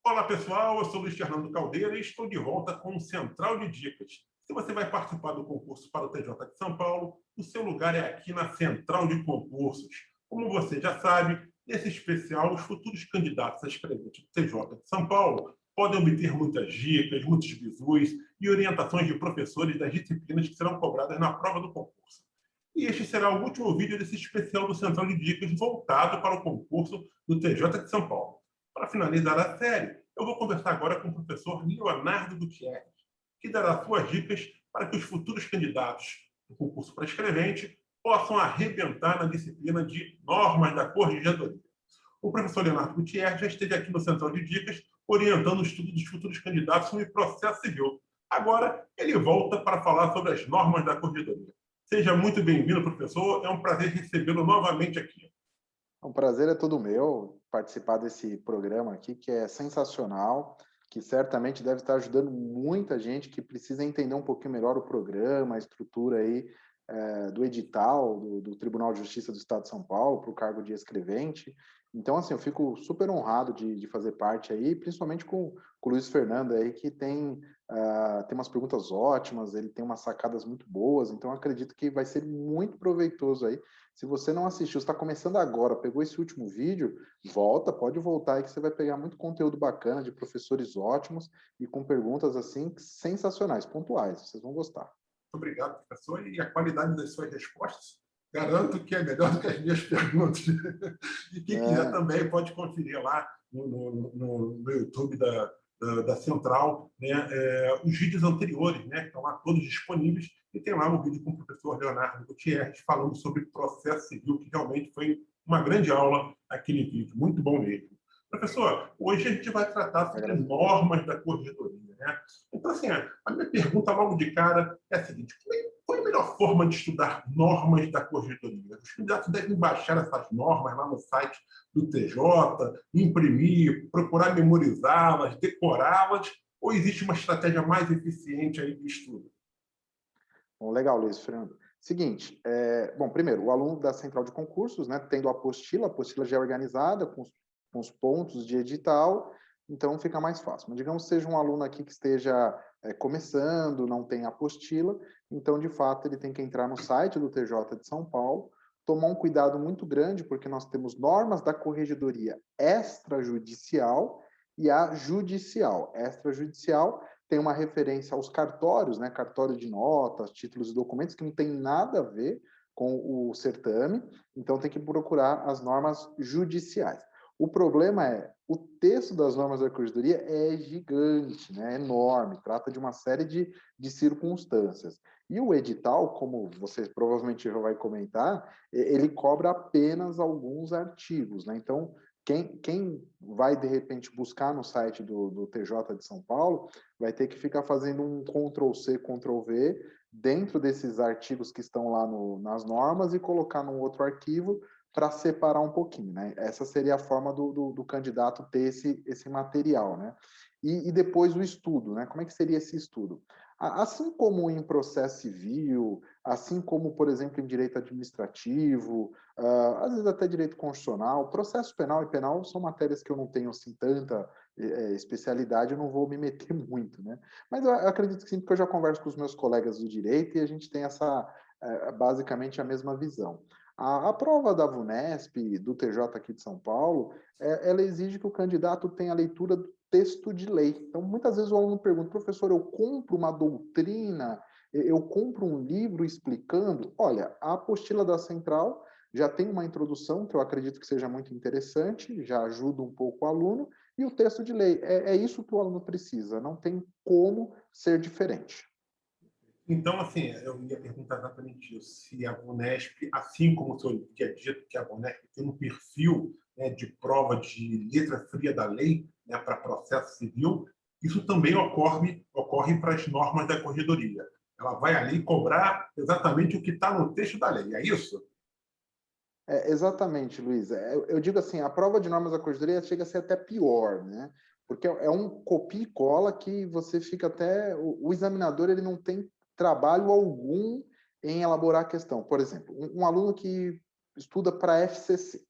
Olá pessoal, eu sou Luiz Fernando Caldeira e estou de volta com o Central de Dicas. Se você vai participar do concurso para o TJ de São Paulo, o seu lugar é aqui na Central de Concursos. Como você já sabe, nesse especial, os futuros candidatos a escrevente do TJ de São Paulo podem obter muitas dicas, muitos bizus e orientações de professores das disciplinas que serão cobradas na prova do concurso. E este será o último vídeo desse especial do Central de Dicas voltado para o concurso do TJ de São Paulo. Para finalizar a série, eu vou conversar agora com o professor Leonardo Gutierrez, que dará suas dicas para que os futuros candidatos do concurso para escrevente possam arrebentar na disciplina de normas da corregedoria. O professor Leonardo Gutierrez já esteve aqui no Central de Dicas orientando o estudo dos futuros candidatos sobre processo civil. Agora, ele volta para falar sobre as normas da corregedoria. Seja muito bem-vindo, professor. É um prazer recebê-lo novamente aqui. O prazer é todo meu participar desse programa aqui, que é sensacional, que certamente deve estar ajudando muita gente que precisa entender um pouquinho melhor o programa, a estrutura aí do edital do Tribunal de Justiça do Estado de São Paulo para o cargo de escrevente. Então, assim, eu fico super honrado de fazer parte aí, principalmente com o Luiz Fernando aí, que tem umas perguntas ótimas, ele tem umas sacadas muito boas, então acredito que vai ser muito proveitoso aí. Se você não assistiu, está começando agora, pegou esse último vídeo, pode voltar aí que você vai pegar muito conteúdo bacana de professores ótimos e com perguntas assim sensacionais, pontuais, vocês vão gostar. Obrigado, professor. E a qualidade das suas respostas, garanto que é melhor do que as minhas perguntas. E quem quiser também pode conferir lá no YouTube da Central, né, os vídeos anteriores, né, que estão lá todos disponíveis, e tem lá um vídeo com o professor Leonardo Gutierrez falando sobre processo civil, que realmente foi uma grande aula aquele vídeo, muito bom mesmo. Professor, hoje a gente vai tratar sobre normas da corregedoria, né? Então, assim, a minha pergunta logo de cara é a seguinte: qual é a melhor forma de estudar normas da corregedoria? Os candidatos devem baixar essas normas lá no site do TJ, imprimir, procurar memorizá-las, decorá-las, ou existe uma estratégia mais eficiente aí de estudo? Bom, legal, Luiz Fernando. Seguinte, bom, primeiro, o aluno da central de concursos, né, tendo a apostila já é organizada, com os pontos de edital, então fica mais fácil. Mas digamos que seja um aluno aqui que esteja começando, não tem apostila, então, de fato, ele tem que entrar no site do TJ de São Paulo, tomar um cuidado muito grande, porque nós temos normas da corregedoria extrajudicial e a judicial. Extrajudicial tem uma referência aos cartórios, né, cartório de notas, títulos e documentos, que não tem nada a ver com o certame, então tem que procurar as normas judiciais. O problema é, o texto das normas da corregedoria é gigante, né, é enorme, trata de uma série de circunstâncias. E o edital, como você provavelmente já vai comentar, ele cobra apenas alguns artigos, né, então quem vai, de repente, buscar no site do TJ de São Paulo, vai ter que ficar fazendo um Ctrl+C, Ctrl+V dentro desses artigos que estão lá nas normas e colocar num outro arquivo para separar um pouquinho, né? Essa seria a forma do candidato ter esse material, né? E depois o estudo, né? Como é que seria esse estudo? Assim como em processo civil, assim como, por exemplo, em direito administrativo, às vezes até direito constitucional, processo penal e penal são matérias que eu não tenho assim tanta especialidade, eu não vou me meter muito, né? Mas eu acredito que sim, porque eu já converso com os meus colegas do direito e a gente tem basicamente a mesma visão. A prova da VUNESP, do TJ aqui de São Paulo, ela exige que o candidato tenha a leitura do texto de lei. Então, muitas vezes o aluno pergunta, professor, eu compro uma doutrina, eu compro um livro explicando? Olha, a apostila da Central já tem uma introdução que eu acredito que seja muito interessante, já ajuda um pouco o aluno, e o texto de lei. É isso que o aluno precisa, não tem como ser diferente. Então, assim, eu ia perguntar exatamente isso. Se a Vunesp, assim como o senhor tinha dito que a Vunesp tem um perfil, né, de prova de letra fria da lei, né, para processo civil, isso também ocorre para as normas da corredoria. Ela vai ali cobrar exatamente o que está no texto da lei, é isso? Exatamente, Luiz. Eu digo assim, a prova de normas da corregedoria chega a ser até pior, né? Porque é um copia e cola que você fica até... O examinador ele não tem trabalho algum em elaborar a questão. Por exemplo, um aluno que estuda para FCC.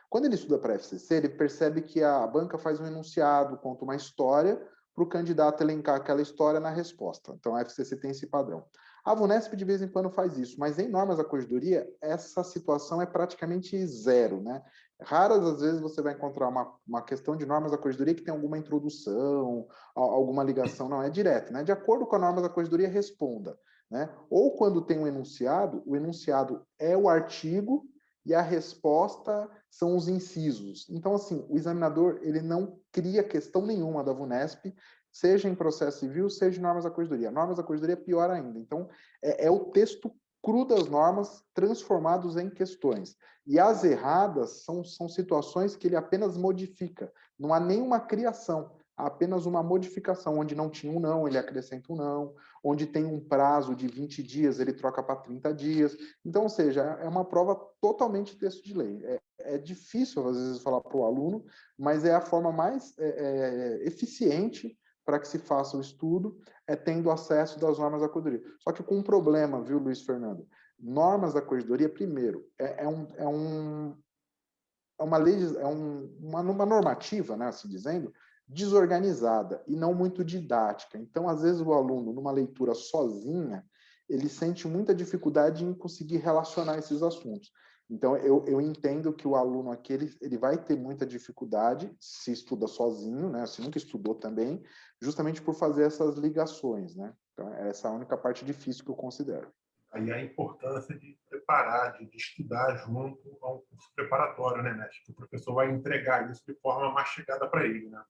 Quando ele estuda para FCC, ele percebe que a banca faz um enunciado, conta uma história, para o candidato elencar aquela história na resposta. Então, a FCC tem esse padrão. A VUNESP, de vez em quando, faz isso, mas em normas da corregedoria, essa situação é praticamente zero, né? Raras as vezes você vai encontrar uma questão de normas da corregedoria que tem alguma introdução, alguma ligação, não, é direto, né? De acordo com a norma da corregedoria, responda, né? Ou quando tem um enunciado, o enunciado é o artigo e a resposta são os incisos. Então, assim, o examinador, ele não cria questão nenhuma da VUNESP, seja em processo civil, seja em normas da corregedoria. Normas da corregedoria é pior ainda. Então, é o texto cru das normas transformados em questões. E as erradas são situações que ele apenas modifica. Não há nenhuma criação, há apenas uma modificação. Onde não tinha um não, ele acrescenta um não. Onde tem um prazo de 20 dias, ele troca para 30 dias. Então, ou seja, é uma prova totalmente texto de lei. É difícil, às vezes, falar para o aluno, mas é a forma mais eficiente para que se faça o estudo, tendo acesso das normas da corregedoria. Só que com um problema, viu, Luiz Fernando? Normas da corregedoria, primeiro, uma normativa, né, assim dizendo, desorganizada e não muito didática. Então, às vezes, o aluno, numa leitura sozinha, ele sente muita dificuldade em conseguir relacionar esses assuntos. Então, eu entendo que o aluno aqui, ele vai ter muita dificuldade se estuda sozinho, né? Se nunca estudou também, justamente por fazer essas ligações, né? Então, essa é a única parte difícil que eu considero. Aí a importância de preparar, de estudar junto ao curso preparatório, né, mestre? O professor vai entregar isso de forma mastigada para ele, né?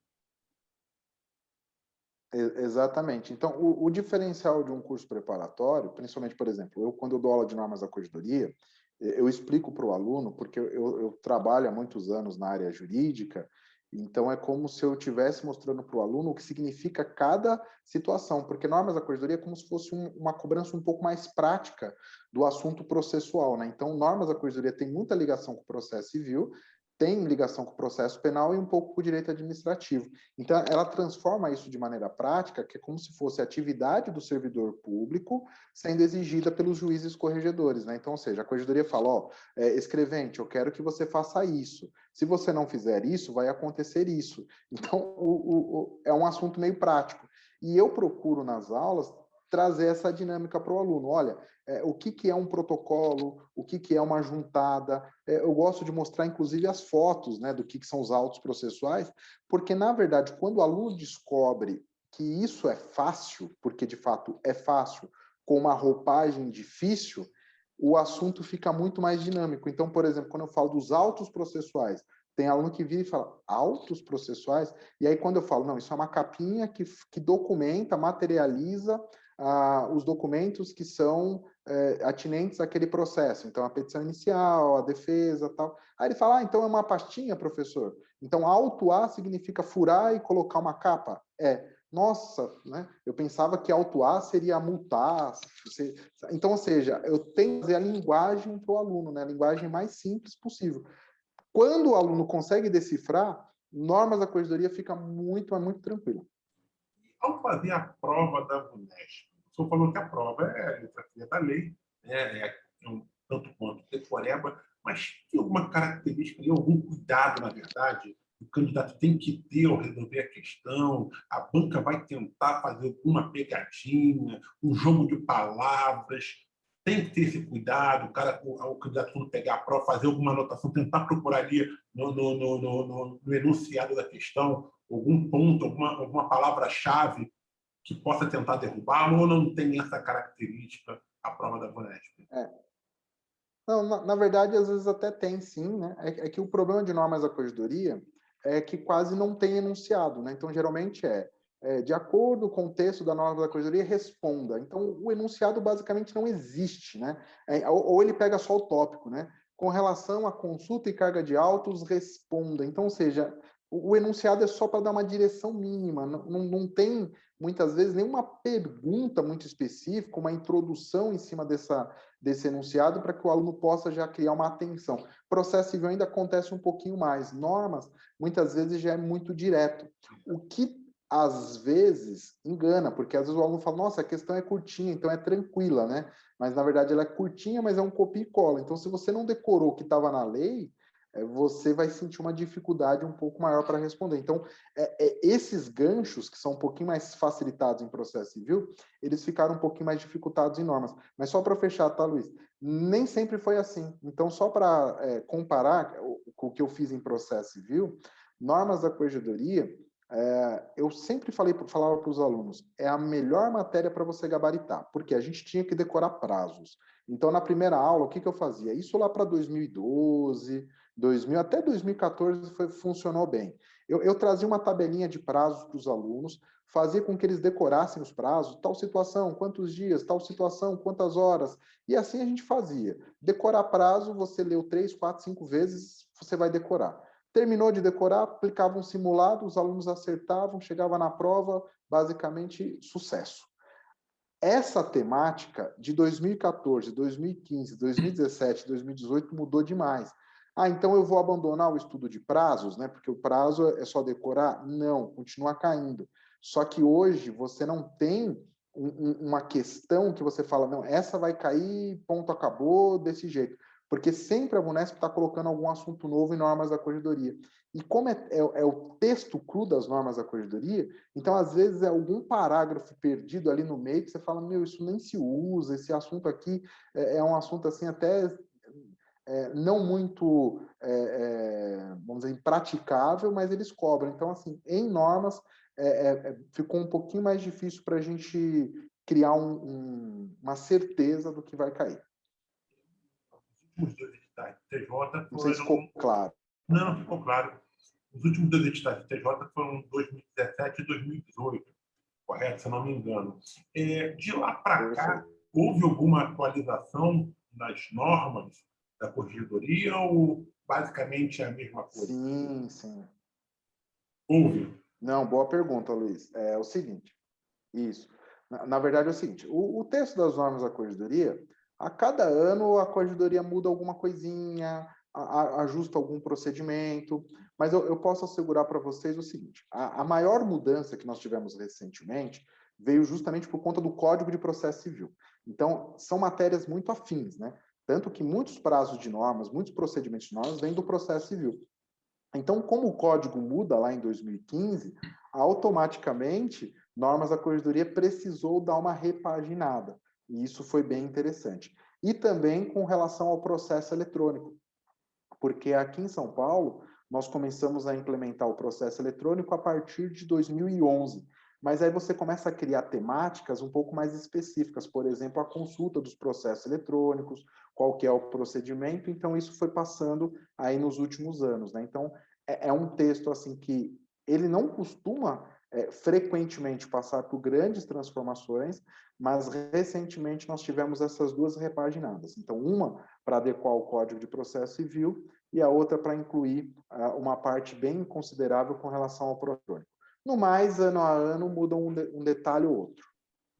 Exatamente. Então, o diferencial de um curso preparatório, principalmente, por exemplo, quando eu dou aula de normas da corregedoria, eu explico para o aluno, porque eu trabalho há muitos anos na área jurídica, então é como se eu estivesse mostrando para o aluno o que significa cada situação, porque normas da corregedoria é como se fosse uma cobrança um pouco mais prática do assunto processual, né? Então, normas da corregedoria tem muita ligação com o processo civil, tem ligação com o processo penal e um pouco com o direito administrativo. Então, ela transforma isso de maneira prática, que é como se fosse a atividade do servidor público sendo exigida pelos juízes corregedores, né? Então, ou seja, a corregedoria fala, ó, escrevente, eu quero que você faça isso. Se você não fizer isso, vai acontecer isso. Então, é um assunto meio prático. E eu procuro nas aulas trazer essa dinâmica para o aluno. Olha, o que é um protocolo, o que é uma juntada. Eu gosto de mostrar, inclusive, as fotos, né, do que são os autos processuais, porque, na verdade, quando o aluno descobre que isso é fácil, porque, de fato, é fácil, com uma roupagem difícil, o assunto fica muito mais dinâmico. Então, por exemplo, quando eu falo dos autos processuais, tem aluno que vira e fala, autos processuais? E aí, quando eu falo, não, isso é uma capinha que documenta, materializa os documentos que são atinentes àquele processo. Então, a petição inicial, a defesa, tal. Aí ele fala, então é uma pastinha, professor? Então, autuar significa furar e colocar uma capa? Nossa, né? Eu pensava que autuar seria multar. Então, ou seja, eu tenho que fazer a linguagem para o aluno, né? A linguagem mais simples possível. Quando o aluno consegue decifrar, normas da corregedoria fica muito, muito tranquilo. Ao fazer a prova da VUNESP, o senhor falou que a prova é a letra fria da lei, né? Tanto quanto decoreba, mas tem alguma característica, algum cuidado, na verdade, o candidato tem que ter ao resolver a questão, a banca vai tentar fazer alguma pegadinha, um jogo de palavras, tem que ter esse cuidado, o candidato, quando pegar a prova, fazer alguma anotação, tentar procurar ali no enunciado da questão algum ponto, alguma palavra-chave que possa tentar derrubá-lo, ou não tem essa característica a prova da VUNESP? Não, na verdade, às vezes até tem, sim, né? É que o problema de normas da corregedoria é que quase não tem enunciado, né? Então, geralmente de acordo com o texto da norma da corregedoria, responda. Então, o enunciado basicamente não existe, né? Ou ele pega só o tópico, né? Com relação à consulta e carga de autos, responda. Então, ou seja, o enunciado é só para dar uma direção mínima, não tem, muitas vezes, nenhuma pergunta muito específica, uma introdução em cima desse enunciado para que o aluno possa já criar uma atenção. Processo civil ainda acontece um pouquinho mais. Normas, muitas vezes, já é muito direto. O que às vezes engana, porque às vezes o aluno fala, nossa, a questão é curtinha, então é tranquila, né? Mas na verdade ela é curtinha, mas é um copia e cola. Então, se você não decorou o que estava na lei, você vai sentir uma dificuldade um pouco maior para responder. Então, esses ganchos, que são um pouquinho mais facilitados em processo civil, eles ficaram um pouquinho mais dificultados em normas. Mas só para fechar, tá, Luiz? Nem sempre foi assim. Então, só para comparar com o que eu fiz em processo civil, normas da corregedoria, eu sempre falava para os alunos, é a melhor matéria para você gabaritar, porque a gente tinha que decorar prazos. Então, na primeira aula, o que eu fazia? Isso lá para 2012, 2000, até 2014 funcionou bem. Eu trazia uma tabelinha de prazos para os alunos, fazia com que eles decorassem os prazos, tal situação, quantos dias, tal situação, quantas horas, e assim a gente fazia. Decorar prazo, você leu 3, 4, 5 vezes, você vai decorar. Terminou de decorar, aplicava um simulado, os alunos acertavam, chegava na prova, basicamente sucesso. Essa temática de 2014, 2015, 2017, 2018 mudou demais. Ah, então eu vou abandonar o estudo de prazos, né? Porque o prazo é só decorar? Não, continua caindo. Só que hoje você não tem uma questão que você fala, não, essa vai cair, ponto, acabou, desse jeito. Porque sempre a Vunesp está colocando algum assunto novo em normas da corredoria. E como é o texto cru das normas da corredoria, então, às vezes, é algum parágrafo perdido ali no meio que você fala, meu, isso nem se usa, esse assunto aqui é um assunto, assim, até não muito, vamos dizer, impraticável, mas eles cobram. Então, assim, em normas, ficou um pouquinho mais difícil para a gente criar uma certeza do que vai cair. Os últimos dois editais do TJ Não sei se foram... ficou claro. Não, ficou claro. Os últimos dois editais do TJ foram 2017 e 2018, correto? Se eu não me engano. De lá para cá, Perfeito. houve alguma atualização nas normas da corregedoria ou basicamente é a mesma coisa? Sim, sim. Houve. Não, boa pergunta, Luiz. É o seguinte, isso. Na verdade é o seguinte, o texto das normas da corregedoria, a cada ano a corregedoria muda alguma coisinha, ajusta algum procedimento, mas eu posso assegurar para vocês o seguinte, a maior mudança que nós tivemos recentemente veio justamente por conta do Código de Processo Civil. Então, são matérias muito afins, né? Tanto que muitos prazos de normas, muitos procedimentos de normas vêm do processo civil. Então, como o código muda lá em 2015, automaticamente, normas da corregedoria precisou dar uma repaginada. E isso foi bem interessante. E também com relação ao processo eletrônico, porque aqui em São Paulo, nós começamos a implementar o processo eletrônico a partir de 2011. Mas aí você começa a criar temáticas um pouco mais específicas, por exemplo, a consulta dos processos eletrônicos, qual que é o procedimento, então isso foi passando aí nos últimos anos, né? Então, é um texto assim que ele não costuma frequentemente passar por grandes transformações, mas recentemente nós tivemos essas duas repaginadas. Então, uma para adequar o Código de Processo Civil e a outra para incluir uma parte bem considerável com relação ao eletrônico. No mais, ano a ano, muda um detalhe ou outro.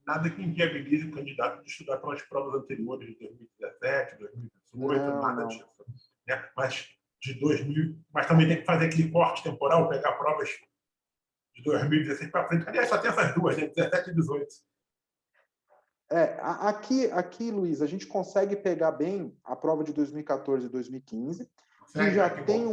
Nada que inviabilize o candidato de estudar pelas provas anteriores de 2017, 2018, Não, nada não. disso. Né? Mas de 2000, mas também tem que fazer aquele corte temporal, pegar provas de 2016 para frente. Aliás, só tem essas duas, né? 17 e 18. Aqui, Luiz, a gente consegue pegar bem a prova de 2014 e 2015, que Já que tem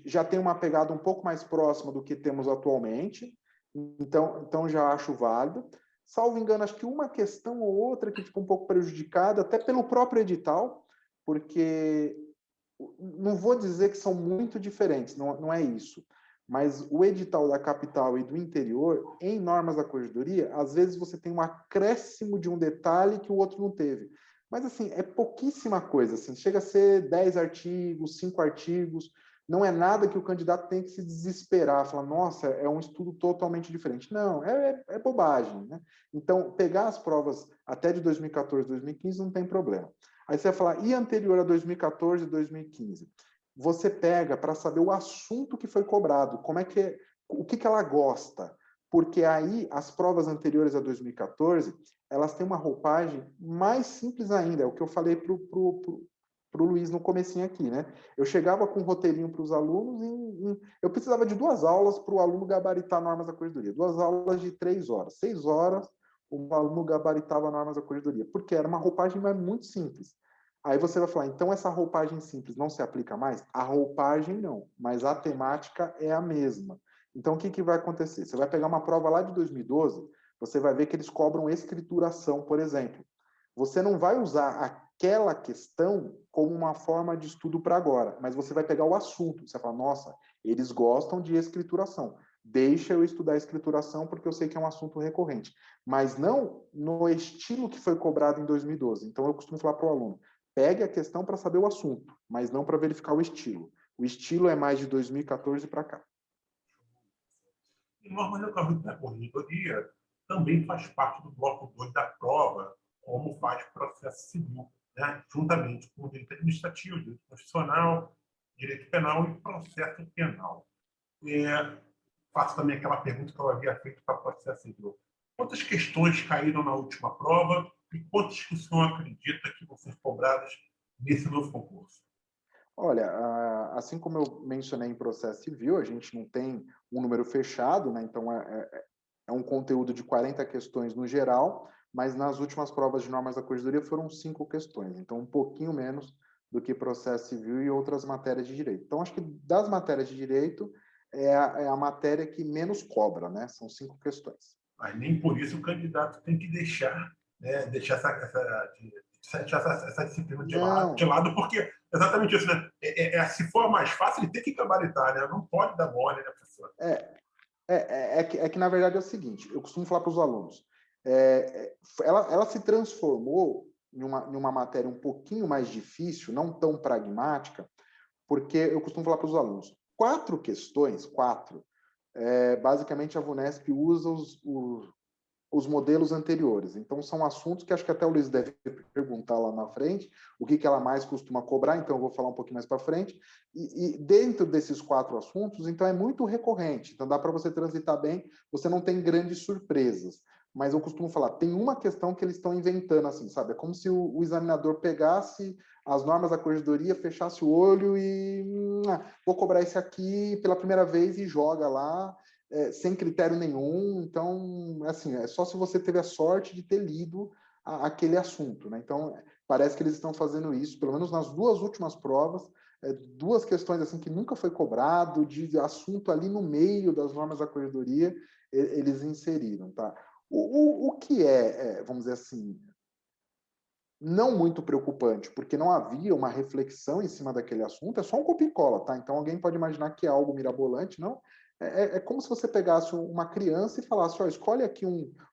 já tem uma pegada um pouco mais próxima do que temos atualmente, então já acho válido. Salvo engano, acho que uma questão ou outra que ficou um pouco prejudicada, até pelo próprio edital, porque não vou dizer que são muito diferentes, não é isso. Mas o edital da capital e do interior, em normas da corregedoria, às vezes você tem um acréscimo de um detalhe que o outro não teve. Mas, assim, é pouquíssima coisa. Assim, chega a ser 10 artigos, 5 artigos. Não é nada que o candidato tem que se desesperar, falar, nossa, é um estudo totalmente diferente. Não, é bobagem, né? Então, pegar as provas até de 2014, 2015 não tem problema. Aí você vai falar, e anterior a 2014 e 2015? Você pega para saber o assunto que foi cobrado, o que ela gosta. Porque aí, as provas anteriores a 2014, elas têm uma roupagem mais simples ainda, é o que eu falei para o Luiz no comecinho aqui, né? Eu chegava com um roteirinho para os alunos eu precisava de 2 aulas para o aluno gabaritar normas da corregedoria. 2 aulas de 3 horas. 6 horas, o aluno gabaritava normas da corregedoria, porque era uma roupagem muito simples. Aí você vai falar, então essa roupagem simples não se aplica mais? A roupagem não, mas a temática é a mesma. Então, o que vai acontecer? Você vai pegar uma prova lá de 2012, você vai ver que eles cobram escrituração, por exemplo. Você não vai usar aquela questão como uma forma de estudo para agora, mas você vai pegar o assunto. Você vai falar, nossa, eles gostam de escrituração. Deixa eu estudar escrituração porque eu sei que é um assunto recorrente. Mas não no estilo que foi cobrado em 2012. Então, eu costumo falar para o aluno, pegue a questão para saber o assunto, mas não para verificar o estilo. O estilo é mais de 2014 para cá. E normas da corregedoria também faz parte do bloco 2 da prova, como faz o processo civil, né? Juntamente com o direito administrativo, direito constitucional, direito penal e processo penal. Faço também aquela pergunta que eu havia feito para o processo civil. Quantas questões caíram na última prova e quantas que o senhor acredita que vão ser cobradas nesse novo concurso? Olha, assim como eu mencionei em processo civil, a gente não tem um número fechado, né? Então é um conteúdo de 40 questões no geral, mas nas últimas provas de normas da corregedoria foram 5 questões, então um pouquinho menos do que processo civil e outras matérias de direito. Então, acho que das matérias de direito é a matéria que menos cobra, né? São 5 questões. Mas nem por isso o candidato tem que deixar, né, deixar essa disciplina de lado, porque é exatamente isso, né? Se for mais fácil, ele tem que gabaritar, né? Não pode dar mole, né, professor? Que, na verdade, é o seguinte, eu costumo falar para os alunos, ela se transformou em uma matéria um pouquinho mais difícil, não tão pragmática, porque eu costumo falar para os alunos, 4 questões, basicamente a VUNESP usa os modelos anteriores. Então, são assuntos que acho que até o Luiz deve perguntar lá na frente, o que ela mais costuma cobrar, então eu vou falar um pouquinho mais para frente. E dentro desses 4 assuntos, então é muito recorrente, então dá para você transitar bem, você não tem grandes surpresas. Mas eu costumo falar, tem uma questão que eles estão inventando, assim, sabe? É como se o examinador pegasse as normas da corregedoria, fechasse o olho e vou cobrar esse aqui pela primeira vez e joga lá, sem critério nenhum. Então, assim, é só se você teve a sorte de ter lido aquele assunto, né? Então, parece que eles estão fazendo isso, pelo menos nas 2 últimas provas, 2 questões assim que nunca foi cobrado, de assunto ali no meio das normas da corregedoria, eles inseriram, tá? O que vamos dizer assim, não muito preocupante, porque não havia uma reflexão em cima daquele assunto, é só um copia e cola, tá? Então alguém pode imaginar que é algo mirabolante, não? É como se você pegasse uma criança e falasse, ó, escolhe aqui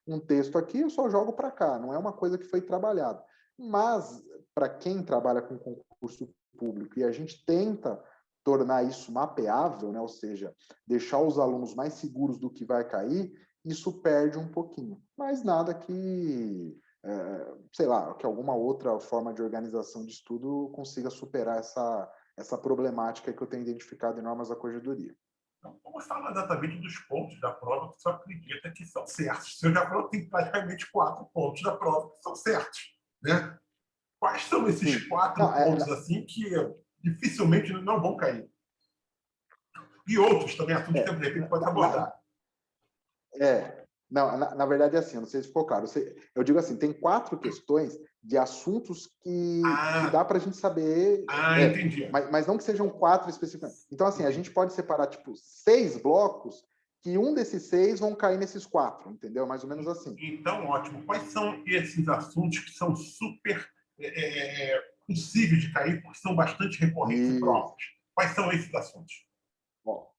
um texto aqui, eu só jogo para cá, não é uma coisa que foi trabalhada. Mas, para quem trabalha com concurso público, e a gente tenta tornar isso mapeável, né? Ou seja, deixar os alunos mais seguros do que vai cair, isso perde um pouquinho. Mas nada que sei lá, que alguma outra forma de organização de estudo consiga superar essa problemática que eu tenho identificado em normas da corregedoria. Então, vamos falar exatamente dos pontos da prova que você acredita que são certos. Você já falou que tem praticamente 4 pontos da prova que são certos, né? Quais são esses 4 pontos assim que dificilmente não vão cair? E outros também, assuntos que de repente pode abordar. Não, na verdade é assim, eu não sei se ficou claro. Eu digo assim, tem 4 questões de assuntos que dá para a gente saber. Entendi. Mas não que sejam 4 especificamente. Então, assim, a gente pode separar, tipo, 6 blocos, que um desses 6 vão cair nesses 4, entendeu? Mais ou menos assim. Então, ótimo. Quais são esses assuntos que são super possíveis de cair, porque são bastante recorrentes em provas? Quais são esses assuntos? Bom,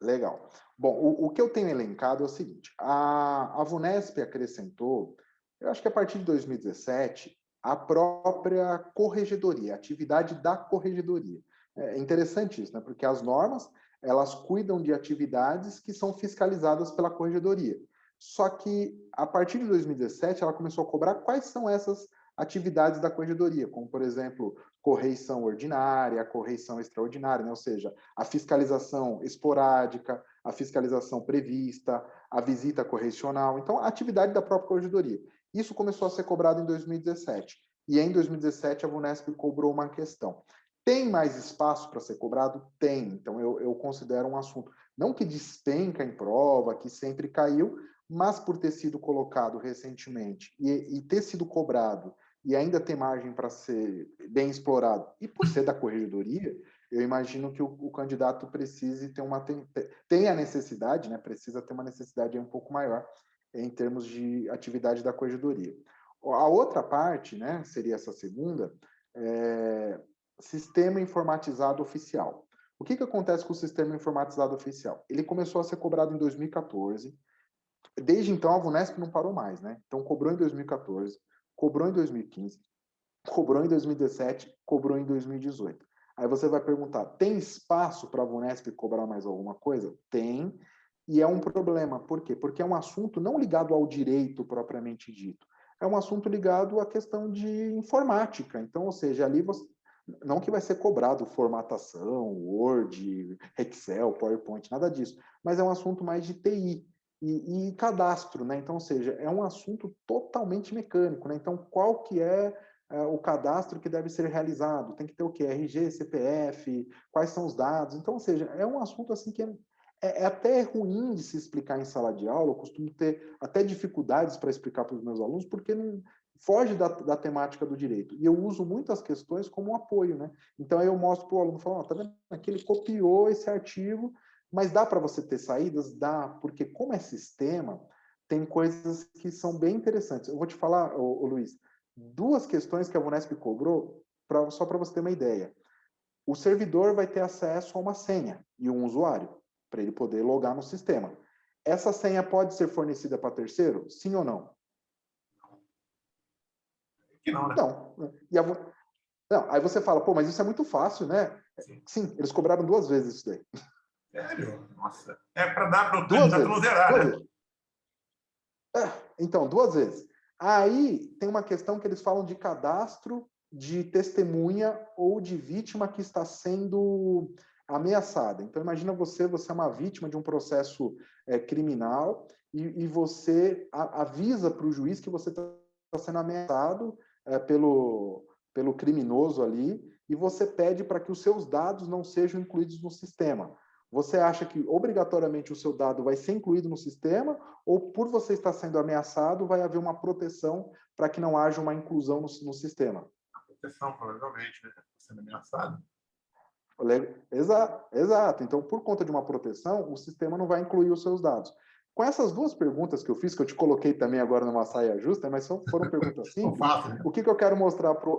legal. Bom, o que eu tenho elencado é o seguinte, a VUNESP acrescentou, eu acho que a partir de 2017, a própria corregedoria, a atividade da corregedoria. É interessante isso, né? Porque as normas, elas cuidam de atividades que são fiscalizadas pela corregedoria. Só que, a partir de 2017, ela começou a cobrar quais são essas atividades da corregedoria, como, por exemplo, correição ordinária, correição extraordinária, né? Ou seja, a fiscalização esporádica, a fiscalização prevista, a visita correcional. Então, a atividade da própria corregedoria. Isso começou a ser cobrado em 2017. E em 2017, a VUNESP cobrou uma questão. Tem mais espaço para ser cobrado? Tem. Então, eu considero um assunto, não que despenca em prova, que sempre caiu, mas por ter sido colocado recentemente e ter sido cobrado e ainda ter margem para ser bem explorado, e por ser da corregedoria, eu imagino que o candidato precise ter tem a necessidade, né? Precisa ter uma necessidade um pouco maior em termos de atividade da corregedoria. A outra parte, né, seria essa segunda, sistema informatizado oficial. O que acontece com o sistema informatizado oficial? Ele começou a ser cobrado em 2014. Desde então, a VUNESP não parou mais, né? Então, cobrou em 2014, cobrou em 2015, cobrou em 2017, cobrou em 2018. Aí você vai perguntar, tem espaço para a VUNESP cobrar mais alguma coisa? Tem, e é um problema. Por quê? Porque é um assunto não ligado ao direito propriamente dito. É um assunto ligado à questão de informática. Então, ou seja, ali você, não que vai ser cobrado formatação, Word, Excel, PowerPoint, nada disso, mas é um assunto mais de TI e cadastro, né? Então, ou seja, é um assunto totalmente mecânico, né? Então, qual que é o cadastro que deve ser realizado? Tem que ter o quê? RG, CPF, quais são os dados? Então, ou seja, é um assunto assim que é até ruim de se explicar em sala de aula. Eu costumo ter até dificuldades para explicar para os meus alunos, porque não foge da temática do direito. E eu uso muitas questões como apoio, né? Então, aí eu mostro para o aluno, falo, tá vendo? Aqui ele copiou esse artigo, mas dá para você ter saídas? Dá, porque como é sistema, tem coisas que são bem interessantes. Eu vou te falar, Luiz, duas questões que a VUNESP cobrou, só para você ter uma ideia. O servidor vai ter acesso a uma senha e um usuário, para ele poder logar no sistema. Essa senha pode ser fornecida para terceiro? Sim ou não? Que não, né? Não. Não. Aí você fala, pô, mas isso é muito fácil, né? Sim, eles cobraram 2 vezes isso daí. Sério? Nossa. É para dar para o 2 candidato não vezes. zerar, 2 né? vezes. Então, 2 vezes. Aí tem uma questão que eles falam de cadastro de testemunha ou de vítima que está sendo ameaçada. Então, imagina você é uma vítima de um processo criminal e você avisa para o juiz que você está sendo ameaçado pelo criminoso ali e você pede para que os seus dados não sejam incluídos no sistema. Você acha que obrigatoriamente o seu dado vai ser incluído no sistema ou por você estar sendo ameaçado vai haver uma proteção para que não haja uma inclusão no sistema? A proteção, provavelmente, né? Sendo ameaçado. Exato. Então, por conta de uma proteção, o sistema não vai incluir os seus dados. Com essas duas perguntas que eu fiz, que eu te coloquei também agora numa saia justa, mas foram perguntas simples, Fácil, né? o que eu quero mostrar para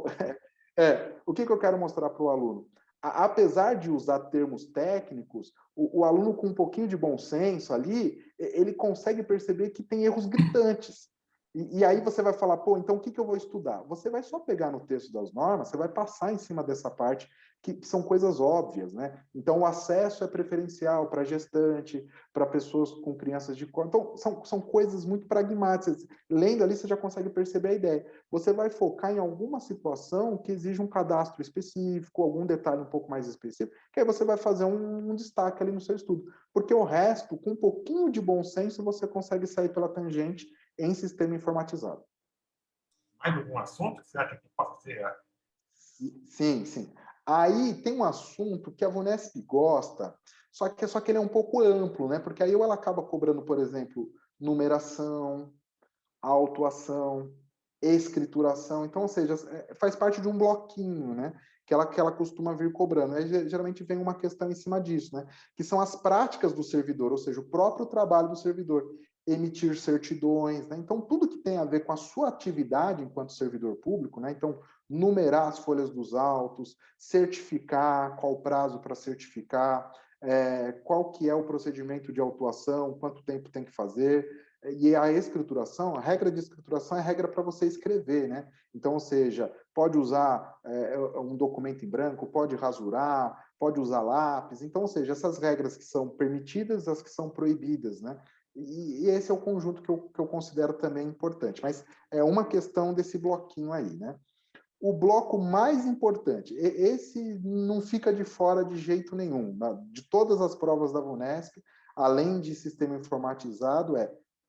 o que eu quero mostrar para o aluno? Apesar de usar termos técnicos, o aluno com um pouquinho de bom senso ali, ele consegue perceber que tem erros gritantes. E aí você vai falar, pô, então o que eu vou estudar? Você vai só pegar no texto das normas, você vai passar em cima dessa parte que são coisas óbvias, né? Então, o acesso é preferencial para gestante, para pessoas com crianças de cor. Então, são coisas muito pragmáticas. Lendo ali, você já consegue perceber a ideia. Você vai focar em alguma situação que exige um cadastro específico, algum detalhe um pouco mais específico, que aí você vai fazer um destaque ali no seu estudo. Porque o resto, com um pouquinho de bom senso, você consegue sair pela tangente em sistema informatizado. Mais algum assunto que você acha que possa ser? Sim. Aí tem um assunto que a VUNESP gosta, só que ele é um pouco amplo, né? Porque aí ela acaba cobrando, por exemplo, numeração, autuação, escrituração. Então, ou seja, faz parte de um bloquinho, né? Que ela costuma vir cobrando. Aí, geralmente vem uma questão em cima disso, né? Que são as práticas do servidor, ou seja, o próprio trabalho do servidor. Emitir certidões, né? Então, tudo que tem a ver com a sua atividade enquanto servidor público, né? Então, numerar as folhas dos autos, certificar, qual o prazo para certificar, qual que é o procedimento de autuação, quanto tempo tem que fazer, e a escrituração, a regra de escrituração é regra para você escrever, né? Então, ou seja, pode usar um documento em branco, pode rasurar, pode usar lápis. Então, ou seja, essas regras que são permitidas, as que são proibidas, né? E esse é o conjunto que eu considero também importante. Mas é uma questão desse bloquinho aí, né? O bloco mais importante, esse não fica de fora de jeito nenhum, de todas as provas da VUNESP, além de sistema informatizado,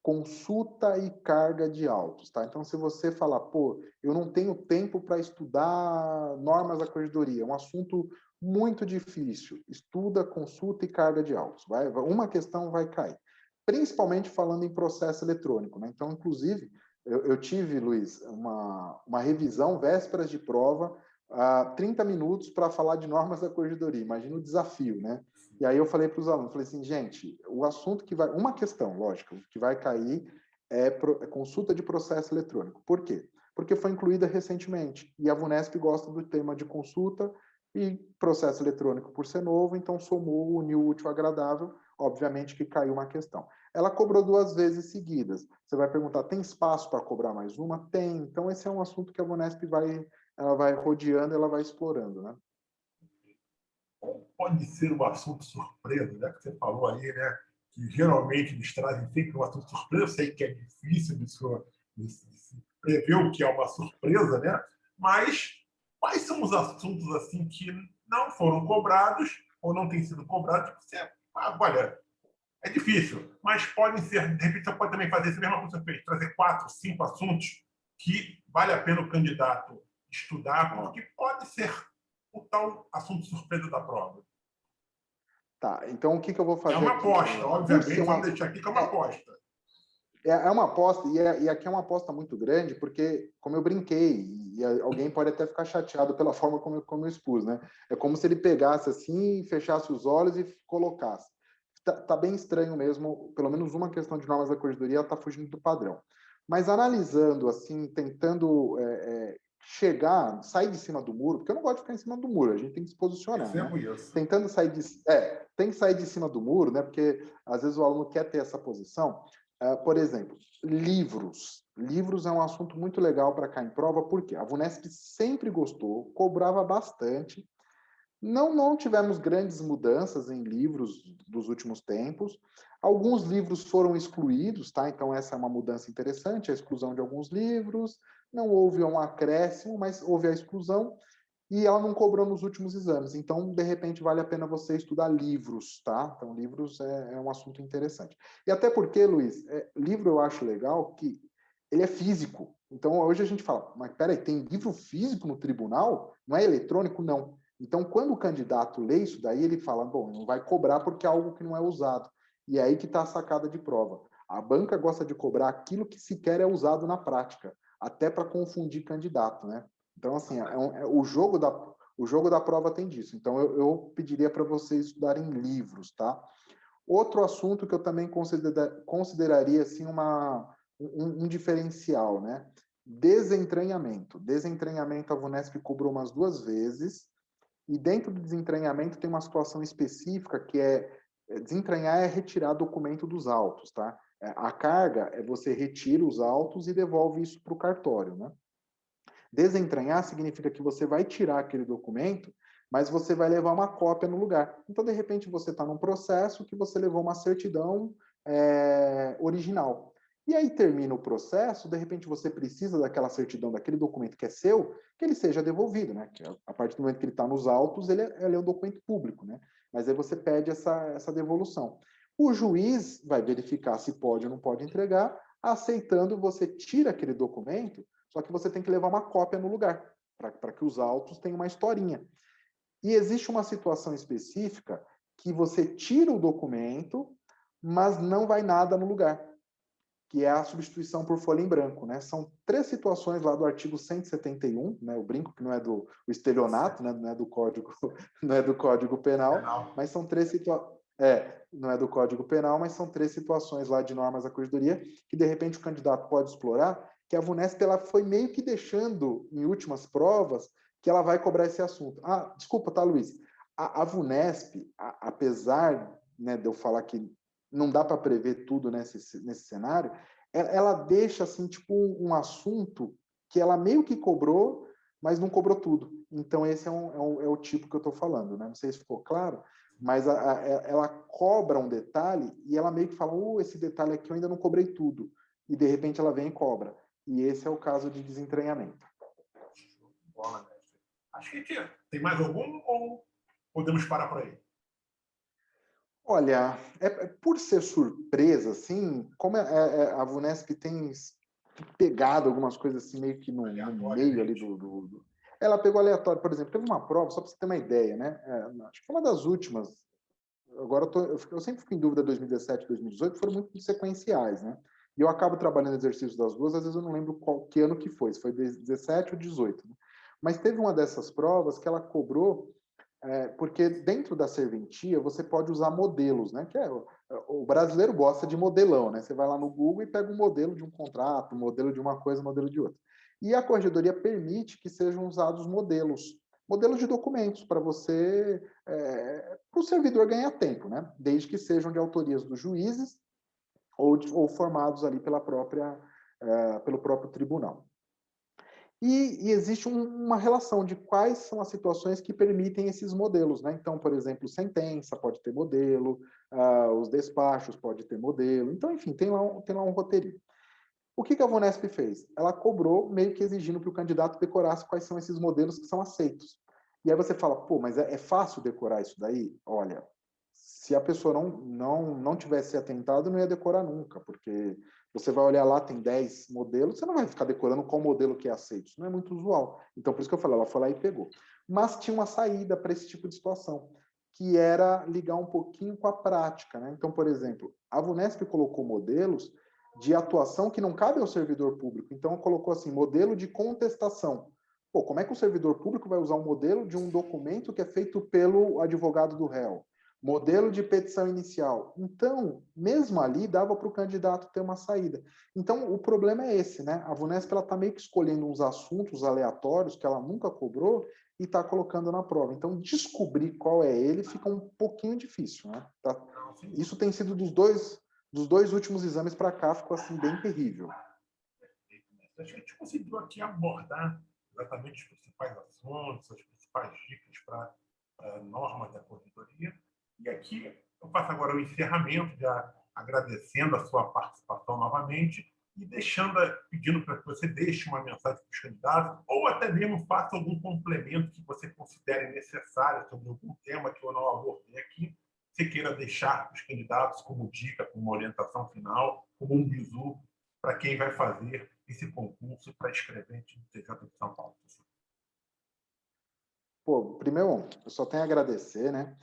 consulta e carga de autos, tá? Então, se você falar, pô, eu não tenho tempo para estudar normas da corredoria, é um assunto muito difícil, estuda, consulta e carga de autos. Uma questão vai cair. Principalmente falando em processo eletrônico, né? Então, inclusive, eu tive, Luiz, uma revisão vésperas de prova, 30 minutos para falar de normas da corredoria. Imagina o desafio, né? E aí eu falei para os alunos, falei assim, gente, o assunto que vai... Uma questão, lógico, que vai cair é consulta de processo eletrônico. Por quê? Porque foi incluída recentemente. E a VUNESP gosta do tema de consulta e processo eletrônico por ser novo, então somou, uniu o útil ao agradável, obviamente que caiu uma questão. Ela cobrou 2 vezes seguidas. Você vai perguntar, tem espaço para cobrar mais uma? Tem. Então esse é um assunto que a VUNESP ela vai rodeando, ela vai explorando, né? Pode ser um assunto surpresa, né? Que você falou aí, né? Que geralmente eles trazem sempre um assunto surpresa. Eu sei que é difícil de se prever o que é uma surpresa, né? Mas quais são os assuntos assim que não foram cobrados ou não têm sido cobrados? Você, olha, é difícil, mas podem ser, de repente, você pode também fazer essa mesma coisa que você fez, trazer 4, 5 assuntos que vale a pena o candidato estudar, porque pode ser o tal assunto surpresa da prova. Tá, então o que eu vou fazer É uma aqui? aposta, obviamente, vamos deixar aqui que é uma aposta. É uma aposta, e aqui é uma aposta muito grande, porque, como eu brinquei, e alguém pode até ficar chateado pela forma como eu expus, né? É como se ele pegasse assim, fechasse os olhos e colocasse. Tá bem estranho mesmo, pelo menos uma questão de normas da corredoria, ela está fugindo do padrão. Mas analisando, assim, tentando chegar, sair de cima do muro, porque eu não gosto de ficar em cima do muro, a gente tem que se posicionar, né? Tentando sair tem que sair de cima do muro, né? Porque às vezes o aluno quer ter essa posição. Por exemplo, livros. Livros é um assunto muito legal para cair em prova, porque a VUNESP sempre gostou, cobrava bastante. Não tivemos grandes mudanças em livros dos últimos tempos. Alguns livros foram excluídos, tá? Então essa é uma mudança interessante, a exclusão de alguns livros. Não houve um acréscimo, mas houve a exclusão e ela não cobrou nos últimos exames. Então, de repente, vale a pena você estudar livros, tá? Então, livros é um assunto interessante. E até porque, Luiz, livro eu acho legal que ele é físico. Então, hoje a gente fala, mas peraí, tem livro físico no tribunal? Não é eletrônico? Não. Então, quando o candidato lê isso daí, ele fala, bom, não vai cobrar porque é algo que não é usado. E é aí que está a sacada de prova. A banca gosta de cobrar aquilo que sequer é usado na prática, até para confundir candidato, né? Então, assim, o jogo da prova tem disso. Então, eu pediria para vocês estudarem livros, tá? Outro assunto que eu também consideraria, assim, um diferencial, né? Desentranhamento. Desentranhamento, a VUNESP cobrou umas 2 vezes, e dentro do desentranhamento tem uma situação específica que desentranhar é retirar documento dos autos, tá? A carga é você retira os autos e devolve isso para o cartório, né? Desentranhar significa que você vai tirar aquele documento, mas você vai levar uma cópia no lugar. Então, de repente, você está num processo que você levou uma certidão original. E aí termina o processo, de repente você precisa daquela certidão, daquele documento que é seu, que ele seja devolvido, né? Que a partir do momento que ele está nos autos, ele é um documento público, né? Mas aí você pede essa devolução. O juiz vai verificar se pode ou não pode entregar, aceitando, você tira aquele documento, só que você tem que levar uma cópia no lugar, para que os autos tenham uma historinha. E existe uma situação específica que você tira o documento, mas não vai nada no lugar, que é a substituição por folha em branco, né? São 3 situações lá do artigo 171, né? O brinco que não é do estelionato, né? Não é do Código, não é do Código Penal, mas são 3 situações. Não é do Código Penal, mas são 3 situações lá de normas da corredoria que de repente o candidato pode explorar, que a VUNESP ela foi meio que deixando em últimas provas que ela vai cobrar esse assunto. Desculpa, tá, Luiz? A VUNESP, apesar, né, de eu falar que não dá para prever tudo nesse cenário, ela deixa assim tipo um assunto que ela meio que cobrou, mas não cobrou tudo. Então esse é o tipo que eu estou falando, né? Não sei se ficou claro, mas ela cobra um detalhe e ela meio que fala, esse detalhe aqui eu ainda não cobrei tudo. E de repente ela vem e cobra. E esse é o caso de desentranhamento. Bola, acho que tem mais algum ou podemos parar por aí? Olha, por ser surpresa, assim, como a VUNESP tem pegado algumas coisas assim meio que no meio ali Aleatoriamente. Ela pegou aleatório, por exemplo, teve uma prova, só para você ter uma ideia, né? Acho que foi uma das últimas. Agora eu sempre fico em dúvida 2017, 2018, foram muito sequenciais, né? E eu acabo trabalhando exercícios das duas, às vezes eu não lembro qual que ano que foi, se foi 17 ou 18. Né? Mas teve uma dessas provas que ela cobrou porque dentro da serventia você pode usar modelos, né? Que o brasileiro gosta de modelão, né? Você vai lá no Google e pega um modelo de um contrato, um modelo de uma coisa, um modelo de outra. E a corregedoria permite que sejam usados modelos de documentos para você, para o servidor ganhar tempo, né? Desde que sejam de autorias dos juízes ou formados ali pelo próprio tribunal. E existe uma relação de quais são as situações que permitem esses modelos, né? Então, por exemplo, sentença pode ter modelo, os despachos pode ter modelo. Então, enfim, tem lá um roteirinho. O que a Vunesp fez? Ela cobrou meio que exigindo que o candidato decorasse quais são esses modelos que são aceitos. E aí você fala, pô, mas é fácil decorar isso daí? Olha, se a pessoa não tivesse atentado, não ia decorar nunca, porque você vai olhar lá, tem 10 modelos, você não vai ficar decorando qual modelo que é aceito. Isso não é muito usual. Então, por isso que eu falei, ela foi lá e pegou. Mas tinha uma saída para esse tipo de situação, que era ligar um pouquinho com a prática, né? Então, por exemplo, a Vunesp colocou modelos de atuação que não cabe ao servidor público. Então, colocou assim, modelo de contestação. Pô, como é que o servidor público vai usar um modelo de um documento que é feito pelo advogado do réu? Modelo de petição inicial. Então, mesmo ali, dava para o candidato ter uma saída. Então, o problema é esse, né? A Vunesp está meio que escolhendo uns assuntos aleatórios que ela nunca cobrou e está colocando na prova. Então, descobrir qual é ele fica um pouquinho difícil, né? Não, sem Isso dúvida. tem sido dos dois últimos exames para cá, ficou assim bem terrível. Acho que a gente conseguiu aqui abordar exatamente os principais assuntos, as principais dicas para a norma da corredoria. E aqui eu faço agora o encerramento, já agradecendo a sua participação novamente e pedindo para que você deixe uma mensagem para os candidatos ou até mesmo faça algum complemento que você considere necessário sobre algum tema que eu não abordei aqui, você queira deixar para os candidatos como dica, como orientação final, como um bizu para quem vai fazer esse concurso para escrevente do TJ de São Paulo. Pô, primeiro, eu só tenho a agradecer, né?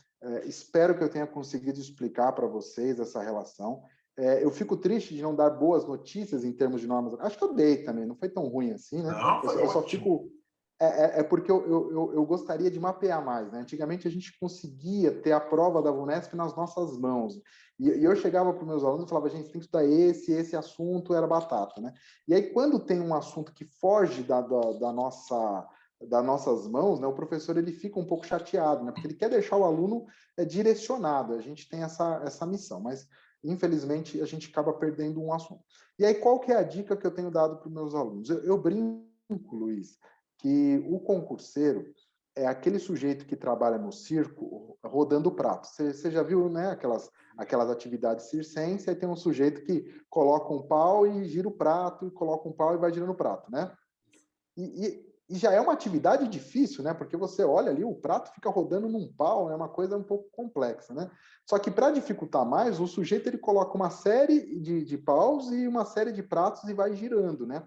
Espero que eu tenha conseguido explicar para vocês essa relação. Eu fico triste de não dar boas notícias em termos de normas. Acho que eu dei também, não foi tão ruim assim, né? Não, Eu, foi eu só ótimo. fico. Porque eu gostaria de mapear mais, né? Antigamente a gente conseguia ter a prova da VUNESP nas nossas mãos. E eu chegava para os meus alunos e falava, gente, tem que estudar esse assunto era batata, né? E aí, quando tem um assunto que foge da nossa das nossas mãos, né, o professor ele fica um pouco chateado, né, porque ele quer deixar o aluno direcionado. A gente tem essa missão, mas infelizmente a gente acaba perdendo um assunto. E aí qual que é a dica que eu tenho dado para os meus alunos? Eu brinco, Luiz, que o concurseiro é aquele sujeito que trabalha no circo rodando o prato. Você já viu, né, aquelas atividades circenses, aí tem um sujeito que coloca um pau e gira o prato, e coloca um pau e vai girando o prato, né? E já é uma atividade difícil, né? Porque você olha ali, o prato fica rodando num pau, é uma coisa um pouco complexa, né? Só que para dificultar mais, o sujeito ele coloca uma série de paus e uma série de pratos e vai girando, né?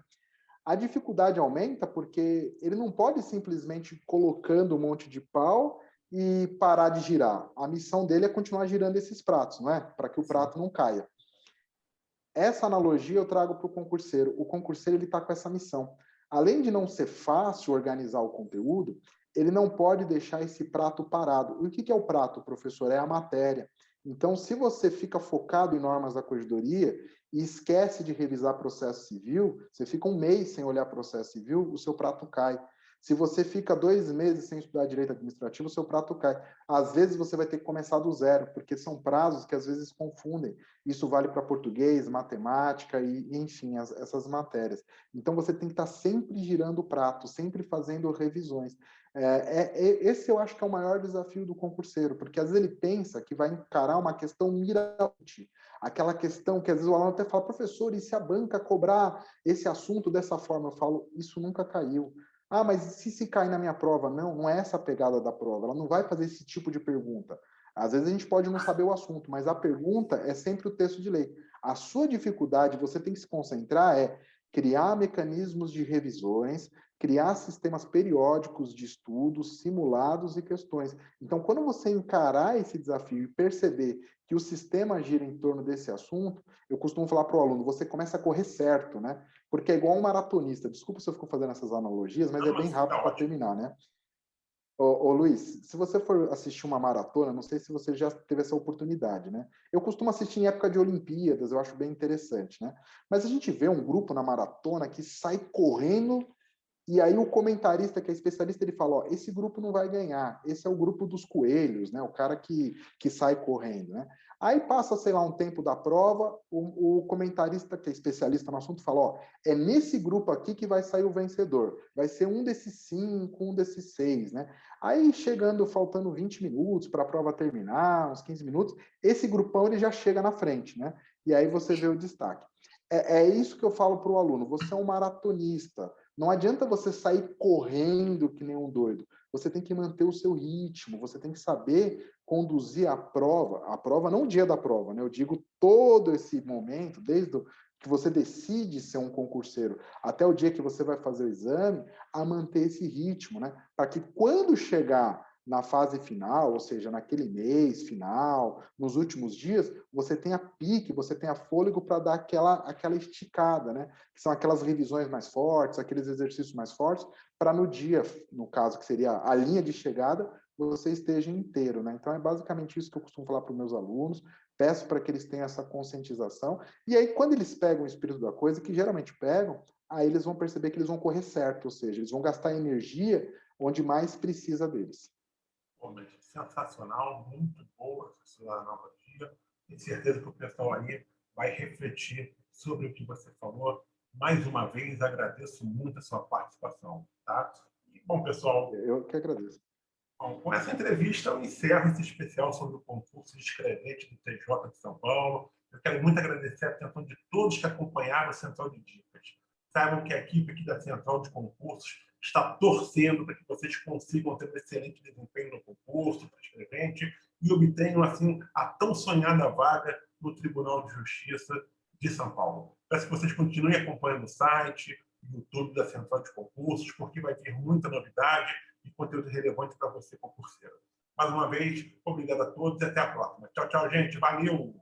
A dificuldade aumenta porque ele não pode simplesmente ir colocando um monte de pau e parar de girar. A missão dele é continuar girando esses pratos, não é? Para que o Sim. prato não caia. Essa analogia eu trago para o concurseiro. O concurseiro ele está com essa missão. Além de não ser fácil organizar o conteúdo, ele não pode deixar esse prato parado. O que é o prato, professor? É a matéria. Então, se você fica focado em normas da corredoria e esquece de revisar processo civil, você fica um mês sem olhar processo civil, o seu prato cai. Se você fica 2 meses sem estudar direito administrativo, o seu prato cai. Às vezes você vai ter que começar do zero, porque são prazos que às vezes confundem. Isso vale para português, matemática e enfim, essas matérias. Então você tem que estar sempre girando o prato, sempre fazendo revisões. Esse eu acho que é o maior desafio do concurseiro, porque às vezes ele pensa que vai encarar uma questão mirabolante, aquela questão que às vezes o aluno até fala, professor, e se a banca cobrar esse assunto dessa forma? Eu falo, isso nunca caiu. Ah, mas se cair na minha prova? Não, não é essa a pegada da prova. Ela não vai fazer esse tipo de pergunta. Às vezes a gente pode não saber o assunto, mas a pergunta é sempre o texto de lei. A sua dificuldade, você tem que se concentrar criar mecanismos de revisões, criar sistemas periódicos de estudos, simulados e questões. Então, quando você encarar esse desafio e perceber que o sistema gira em torno desse assunto, eu costumo falar para o aluno, você começa a correr certo, né? Porque é igual um maratonista. Desculpa se eu fico fazendo essas analogias, mas é bem rápido para terminar, né? Ô, Luiz, se você for assistir uma maratona, não sei se você já teve essa oportunidade, né? Eu costumo assistir em época de Olimpíadas, eu acho bem interessante, né? Mas a gente vê um grupo na maratona que sai correndo e aí o comentarista, que é especialista, ele fala, ó, esse grupo não vai ganhar, esse é o grupo dos coelhos, né? O cara que sai correndo, né? Aí passa, sei lá, um tempo da prova, o comentarista, que é especialista no assunto, fala, ó, é nesse grupo aqui que vai sair o vencedor. Vai ser um desses 5, um desses 6, né? Aí chegando, faltando 20 minutos para a prova terminar, uns 15 minutos, esse grupão ele já chega na frente, né? E aí você vê o destaque. É isso que eu falo para o aluno, você é um maratonista, não adianta você sair correndo que nem um doido. Você tem que manter o seu ritmo, você tem que saber conduzir a prova não o dia da prova, né? Eu digo todo esse momento, desde que você decide ser um concurseiro até o dia que você vai fazer o exame, a manter esse ritmo, né? Para que quando chegar na fase final, ou seja, naquele mês final, nos últimos dias, você tenha pique, você tenha fôlego para dar aquela esticada, né? Que são aquelas revisões mais fortes, aqueles exercícios mais fortes, para no dia, no caso que seria a linha de chegada, você esteja inteiro, né? Então é basicamente isso que eu costumo falar para os meus alunos, peço para que eles tenham essa conscientização, e aí quando eles pegam o espírito da coisa, que geralmente pegam, aí eles vão perceber que eles vão correr certo, ou seja, eles vão gastar energia onde mais precisa deles. Sensacional, muito boa essa sua analogia. Tenho certeza que o pessoal aí vai refletir sobre o que você falou. Mais uma vez, agradeço muito a sua participação. Tá? E, bom, pessoal, eu que agradeço. Bom, com essa entrevista, eu encerro esse especial sobre o concurso de escrevente do TJ de São Paulo. Eu quero muito agradecer a atenção de todos que acompanharam a Central de Dicas. Saibam que a equipe aqui da Central de Concursos está torcendo para que vocês consigam ter um excelente desempenho no concurso para escrevente e obtenham, assim, a tão sonhada vaga no Tribunal de Justiça de São Paulo. Peço que vocês continuem acompanhando o site, o YouTube da Central de Concursos, porque vai ter muita novidade e conteúdo relevante para você, concurseiro. Mais uma vez, obrigado a todos e até a próxima. Tchau, tchau, gente. Valeu!